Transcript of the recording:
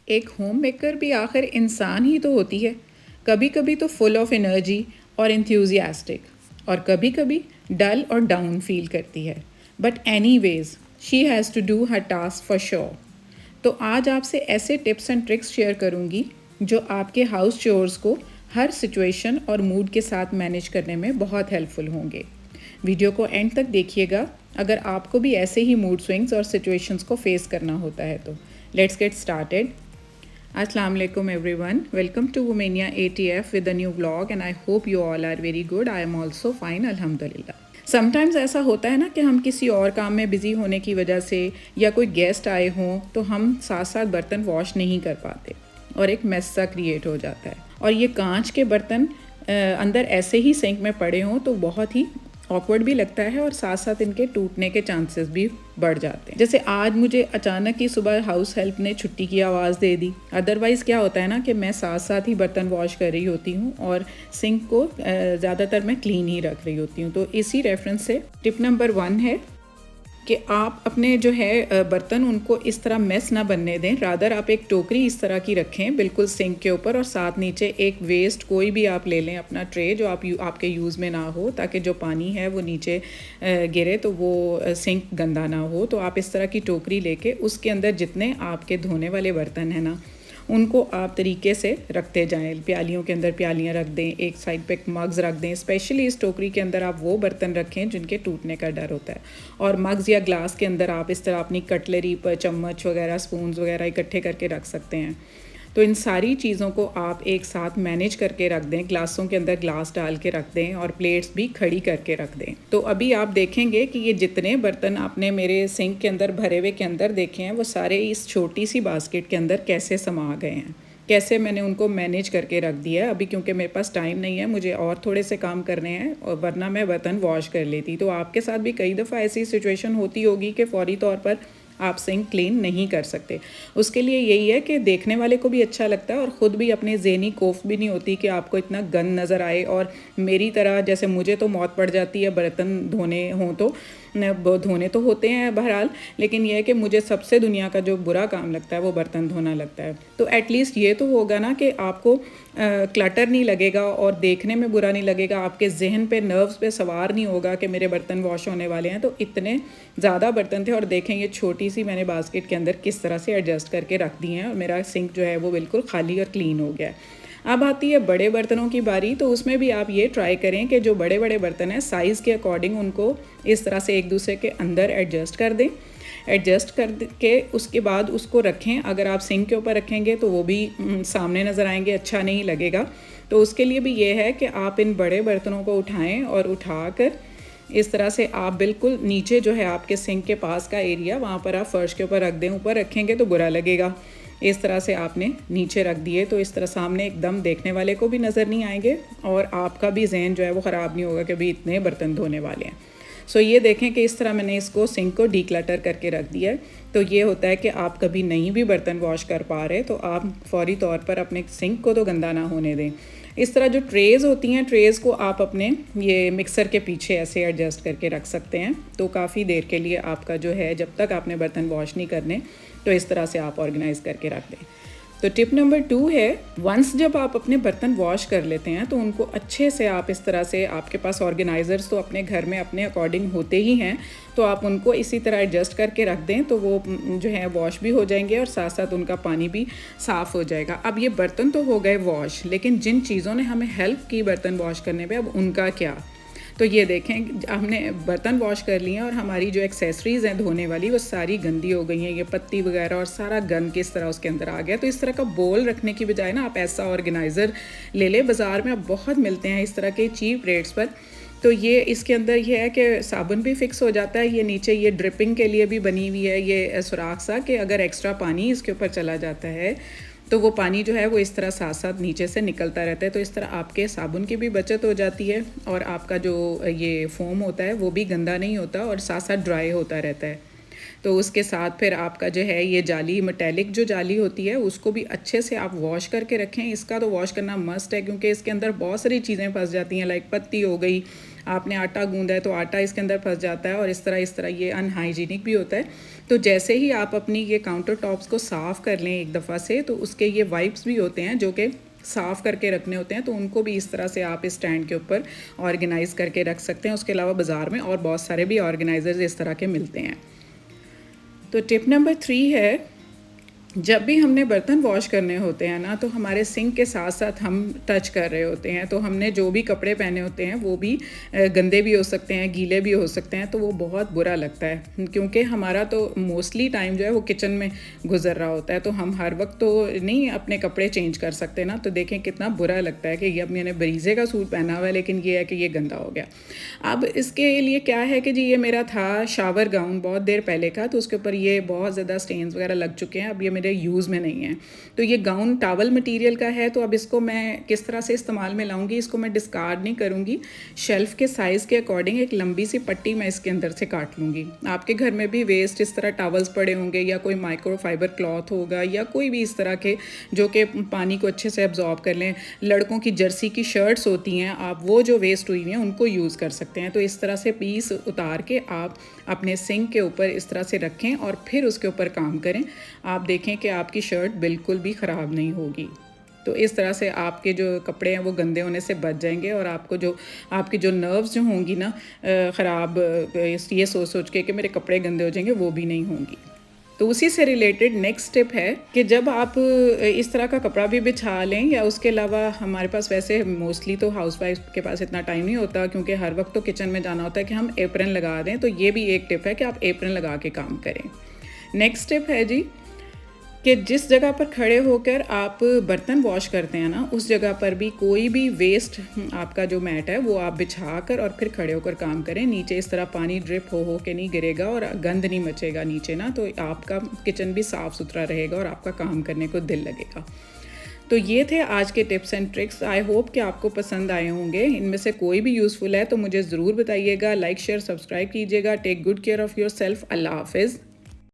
एक home maker भी आखिर इंसान ही तो होती है, कभी कभी तो फुल ऑफ एनर्जी और इंथ्यूजियास्टिक और कभी कभी डल और डाउन फील करती है। But any ways she has to do her task for sure. तो आज आपसे ऐसे टिप्स एंड ट्रिक्स शेयर करूँगी जो आपके हाउस चोर्स को हर सिचुएशन और मूड के साथ मैनेज करने में बहुत हेल्पफुल होंगे। वीडियो को एंड तक देखिएगा अगर आपको भी ऐसे ही मूड स्विंग्स और सिचुएशंस को फेस करना होता है तो। Let's get started. Assalamu alaikum everyone. Welcome to Womania ATF with a new vlog and I hope you all are very good. I am also fine, alhamdulillah. Sometimes ऐसा होता है ना कि हम किसी और काम में बिज़ी होने की वजह से या कोई गेस्ट आए हों तो हम साथ साथ बर्तन वॉश नहीं कर पाते और एक मेस सा क्रिएट हो जाता है। और ये कांच के बर्तन अंदर ऐसे ही सिंक में पड़े हों तो बहुत ही ऑकवर्ड भी लगता है और साथ साथ इनके टूटने के चांसेस भी बढ़ जाते हैं। जैसे आज मुझे अचानक ही सुबह हाउस हेल्प ने छुट्टी की आवाज़ दे दी। अदरवाइज़ क्या होता है ना कि मैं साथ साथ ही बर्तन वॉश कर रही होती हूँ और सिंक को ज़्यादातर मैं क्लीन ही रख रही होती हूँ। तो इसी रेफरेंस से टिप नंबर 1 है कि आप अपने जो है बर्तन उनको इस तरह मेस ना बनने दें। रादर आप एक टोकरी इस तरह की रखें बिल्कुल सिंक के ऊपर और साथ नीचे एक वेस्ट कोई भी आप ले लें अपना ट्रे जो आपके यूज़ में ना हो, ताकि जो पानी है वो नीचे गिरे तो वो सिंक गंदा ना हो। तो आप इस तरह की टोकरी लेके उसके अंदर जितने आपके धोने वाले बर्तन हैं ना उनको आप तरीके से रखते जाएं। प्यालियों के अंदर प्यालियाँ रख दें, एक साइड पे मग्स रख दें। स्पेशली इस टोकरी के अंदर आप वो बर्तन रखें जिनके टूटने का डर होता है। और मग्स या ग्लास के अंदर आप इस तरह अपनी कटलरी पर चम्मच वगैरह स्पून्स वगैरह इकट्ठे करके रख सकते हैं। तो इन सारी चीज़ों को आप एक साथ मैनेज करके रख दें। ग्लासों के अंदर ग्लास डाल के रख दें और प्लेट्स भी खड़ी करके रख दें। तो अभी आप देखेंगे कि ये जितने बर्तन आपने मेरे सिंक के अंदर भरे हुए के अंदर देखे हैं वो सारे इस छोटी सी बास्केट के अंदर कैसे समा गए हैं, कैसे मैंने उनको मैनेज करके रख दिया है। अभी क्योंकि मेरे पास टाइम नहीं है, मुझे और थोड़े से काम करने हैं और वरना मैं बर्तन वॉश कर लेती। तो आपके साथ भी कई दफ़ा ऐसी सिचुएशन होती होगी कि फौरी तौर पर आप सिंक क्लीन नहीं कर सकते। उसके लिए यही है कि देखने वाले को भी अच्छा लगता है और ख़ुद भी अपनी ज़हनी खौफ भी नहीं होती कि आपको इतना गंद नज़र आए। और मेरी तरह जैसे मुझे तो मौत पड़ जाती है बर्तन धोने हों तो धोने तो होते हैं बहरहाल, लेकिन यह है कि मुझे सबसे दुनिया का जो बुरा काम लगता है वो बर्तन धोना लगता है। तो एटलीस्ट ये तो होगा ना कि आपको क्लटर नहीं लगेगा और देखने में बुरा नहीं लगेगा, आपके जहन पे नर्व्स पे सवार नहीं होगा कि मेरे बर्तन वॉश होने वाले हैं। तो इतने ज़्यादा बर्तन थे और देखें ये छोटी सी मैंने बास्केट के अंदर किस तरह से एडजस्ट करके रख दी हैं और मेरा सिंक जो है वो बिल्कुल खाली और क्लीन हो गया है। अब आती है बड़े बर्तनों की बारी। तो उसमें भी आप ये ट्राई करें कि जो बड़े बड़े बर्तन हैं साइज़ के अकॉर्डिंग उनको इस तरह से एक दूसरे के अंदर एडजस्ट कर दें। एडजस्ट कर के उसके बाद उसको रखें। अगर आप सिंक के ऊपर रखेंगे तो वो भी सामने नज़र आएंगे, अच्छा नहीं लगेगा। तो उसके लिए भी ये है कि आप इन बड़े बर्तनों को उठाएं और उठाकर इस तरह से आप बिल्कुल नीचे जो है आपके सिंक के पास का एरिया वहाँ पर आप फर्श के ऊपर रख दें। ऊपर रखेंगे तो बुरा लगेगा। इस तरह से आपने नीचे रख दिए तो इस तरह सामने एकदम देखने वाले को भी नज़र नहीं आएंगे और आपका भी जहन जो है वो ख़राब नहीं होगा कि भाई इतने बर्तन धोने वाले हैं। सो ये देखें कि इस तरह मैंने इसको सिंक को डीक्लटर करके रख दिया है। तो ये होता है कि आप कभी नहीं भी बर्तन वॉश कर पा रहे तो आप फौरी तौर पर अपने सिंक को तो गंदा ना होने दें। इस तरह जो ट्रेज़ होती हैं, ट्रेज़ को आप अपने ये मिक्सर के पीछे ऐसे एडजस्ट करके रख सकते हैं। तो काफ़ी देर के लिए आपका जो है जब तक आपने बर्तन वॉश नहीं करने तो इस तरह से आप ऑर्गेनाइज़ करके रख दें। तो टिप नंबर 2 है, वंस जब आप अपने बर्तन वॉश कर लेते हैं तो उनको अच्छे से आप इस तरह से, आपके पास ऑर्गेनाइज़र्स तो अपने घर में अपने अकॉर्डिंग होते ही हैं, तो आप उनको इसी तरह एडजस्ट करके रख दें तो वो जो है वॉश भी हो जाएंगे और साथ साथ उनका पानी भी साफ़ हो जाएगा। अब ये बर्तन तो हो गए वॉश, लेकिन जिन चीज़ों ने हमें हेल्प की बर्तन वॉश करने पे अब उनका क्या। तो ये देखें हमने बर्तन वॉश कर लिए हैं और हमारी जो एक्सेसरीज़ हैं धोने वाली वो सारी गंदी हो गई हैं। ये पत्ती वगैरह और सारा गंद किस तरह उसके अंदर आ गया। तो इस तरह का बोल रखने की बजाय ना आप ऐसा ऑर्गेनाइज़र ले लें। बाज़ार में अब बहुत मिलते हैं इस तरह के चीप रेट्स पर। तो ये इसके अंदर ये है कि साबुन भी फिक्स हो जाता है। ये नीचे ये ड्रिपिंग के लिए भी बनी हुई है ये सुराख सा कि अगर एक्स्ट्रा पानी इसके ऊपर चला जाता है तो वो पानी जो है वो इस तरह साथ साथ नीचे से निकलता रहता है। तो इस तरह आपके साबुन की भी बचत हो जाती है और आपका जो ये फोम होता है वो भी गंदा नहीं होता और साथ साथ ड्राई होता रहता है। तो उसके साथ फिर आपका जो है ये जाली, मेटेलिक जो जाली होती है उसको भी अच्छे से आप वॉश करके रखें। इसका तो वॉश करना मस्ट है क्योंकि इसके अंदर बहुत सारी चीज़ें फंस जाती हैं, लाइक पत्ती हो गई, आपने आटा गूंदा है तो आटा इसके अंदर फंस जाता है और इस तरह ये अनहाइजीनिक भी होता है। तो जैसे ही आप अपनी ये काउंटर टॉप्स को साफ़ कर लें एक दफ़ा से, तो उसके ये वाइप्स भी होते हैं जो कि साफ़ करके रखने होते हैं, तो उनको भी इस तरह से आप इस स्टैंड के ऊपर ऑर्गेनाइज़ करके रख सकते हैं। उसके अलावा बाज़ार में और बहुत सारे भी ऑर्गेनाइज़र्स इस तरह के मिलते हैं। तो टिप नंबर 3 है, जब भी हमने बर्तन वॉश करने होते हैं ना, तो हमारे सिंक के साथ साथ हम टच कर रहे होते हैं, तो हमने जो भी कपड़े पहने होते हैं वो भी गंदे भी हो सकते हैं, गीले भी हो सकते हैं, तो वो बहुत बुरा लगता है क्योंकि हमारा तो मोस्टली टाइम जो है वो किचन में गुजर रहा होता है, तो हम हर वक्त तो नहीं अपने कपड़े चेंज कर सकते ना। तो देखें कितना बुरा लगता है कि ये अब मैंने ब्रीजे का सूट पहना हुआ है लेकिन ये है कि ये गंदा हो गया। अब इसके लिए क्या है कि जी ये मेरा था शावर गाउन बहुत देर पहले का, तो उसके ऊपर ये बहुत ज़्यादा स्टेन्स वगैरह लग चुके हैं, अब ये यूज़ में नहीं है। तो ये गाउन टावल मटेरियल का है, तो अब इसको मैं किस तरह से इस्तेमाल में लाऊंगी, इसको मैं डिस्कार्ड नहीं करूंगी। शेल्फ़ के साइज़ के अकॉर्डिंग एक लंबी सी पट्टी मैं इसके अंदर से काट लूँगी। आपके घर में भी वेस्ट इस तरह टावल्स पड़े होंगे या कोई माइक्रोफाइबर क्लॉथ होगा या कोई भी इस तरह के जो कि पानी को अच्छे से एब्जॉर्ब कर लें। लड़कों की जर्सी की शर्ट्स होती हैं, आप वो जो वेस्ट हुई हैं उनको यूज़ कर सकते हैं। तो इस तरह से पीस उतार के आप अपने सिंक के ऊपर इस तरह से रखें और फिर उसके ऊपर काम करें। आप देखें कि आपकी शर्ट बिल्कुल भी ख़राब नहीं होगी। तो इस तरह से आपके जो कपड़े हैं वो गंदे होने से बच जाएंगे और आपकी जो नर्व्स जो होंगी ना ख़राब, ये सोच सोच के कि मेरे कपड़े गंदे हो जाएंगे, वो भी नहीं होंगी। तो उसी से रिलेटेड नेक्स्ट टिप है कि जब आप इस तरह का कपड़ा भी बिछा लें, या उसके अलावा हमारे पास वैसे मोस्टली तो हाउसवाइफ के पास इतना टाइम नहीं होता क्योंकि हर वक्त तो किचन में जाना होता है, कि हम एप्रन लगा दें। तो ये भी एक टिप है कि आप एप्रन लगा के काम करें। नेक्स्ट टिप है जी कि जिस जगह पर खड़े होकर आप बर्तन वॉश करते हैं ना, उस जगह पर भी कोई भी वेस्ट आपका जो मैट है वो आप बिछा कर और फिर खड़े होकर काम करें। नीचे इस तरह पानी ड्रिप हो के नहीं गिरेगा और गंद नहीं मचेगा नीचे ना, तो आपका किचन भी साफ़ सुथरा रहेगा और आपका काम करने को दिल लगेगा। तो ये थे आज के tips and tricks. I hope कि आपको पसंद आए होंगे। इनमें से कोई भी यूज़फुल है तो मुझे ज़रूर बताइएगा। लाइक शेयर सब्सक्राइब कीजिएगा। Take good care of yourself. अल्लाह हाफिज़।